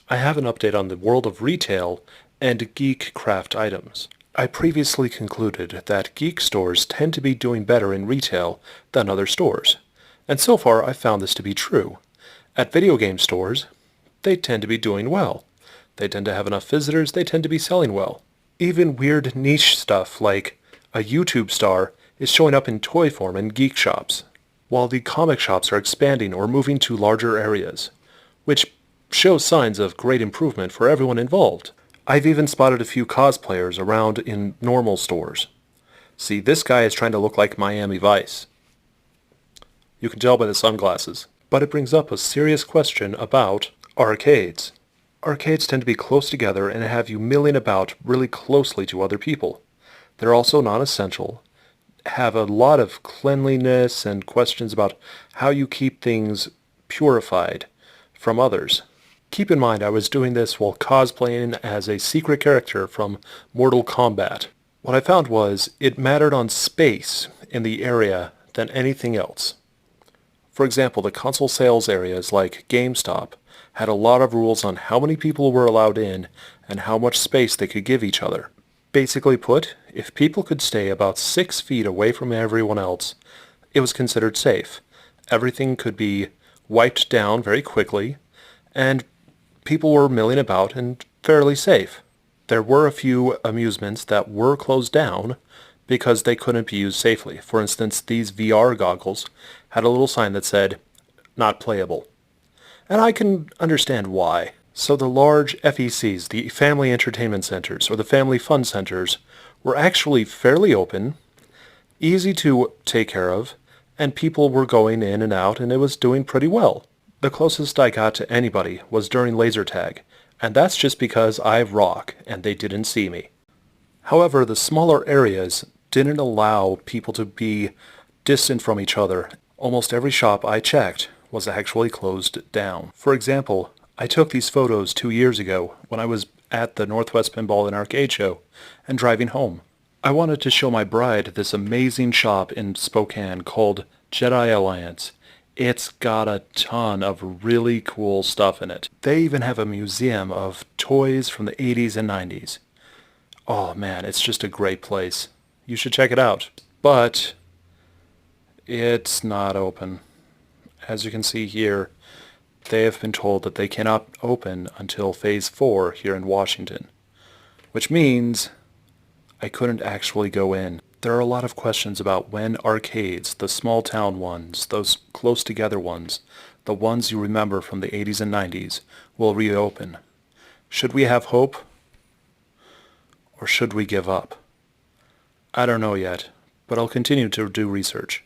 I have an update on the world of retail and geek craft items. I previously concluded that geek stores tend to be doing better in retail than other stores, and so far I've found this to be true. At video game stores, they tend to be doing well. They tend to have enough visitors, they tend to be selling well. Even weird niche stuff like a YouTube star is showing up in toy form in geek shops, while the comic shops are expanding or moving to larger areas, which shows signs of great improvement for everyone involved. I've even spotted a few cosplayers around in normal stores. See, this guy is trying to look like Miami Vice. You can tell by the sunglasses. But it brings up a serious question about arcades. Arcades tend to be close together and have you milling about really closely to other people. They're also non-essential, have a lot of cleanliness and questions about how you keep things purified from others. Keep in mind I was doing this while cosplaying as a secret character from Mortal Kombat. What I found was it mattered on space in the area than anything else. For example, the console sales areas like GameStop had a lot of rules on how many people were allowed in and how much space they could give each other. Basically put, if people could stay about 6 feet away from everyone else, it was considered safe. Everything could be wiped down very quickly, and people were milling about and fairly safe. There were a few amusements that were closed down because they couldn't be used safely. For instance, these VR goggles had a little sign that said, "Not playable." And I can understand why. So the large FECs, the Family Entertainment Centers, or the Family Fun Centers, were actually fairly open, easy to take care of, and people were going in and out, and it was doing pretty well. The closest I got to anybody was during laser tag, and that's just because I rock, and they didn't see me. However, the smaller areas didn't allow people to be distant from each other. Almost every shop I checked was actually closed down. For example, I took these photos 2 years ago when I was at the Northwest Pinball and Arcade Show and driving home. I wanted to show my bride this amazing shop in Spokane called Jedi Alliance. It's got a ton of really cool stuff in it. They even have a museum of toys from the 80s and 90s. Oh man, it's just a great place. You should check it out. But it's not open. As you can see here, they have been told that they cannot open until Phase 4 here in Washington, which means I couldn't actually go in. There are a lot of questions about when arcades, the small town ones, those close together ones, the ones you remember from the 80s and 90s, will reopen. Should we have hope? Or should we give up? I don't know yet, but I'll continue to do research.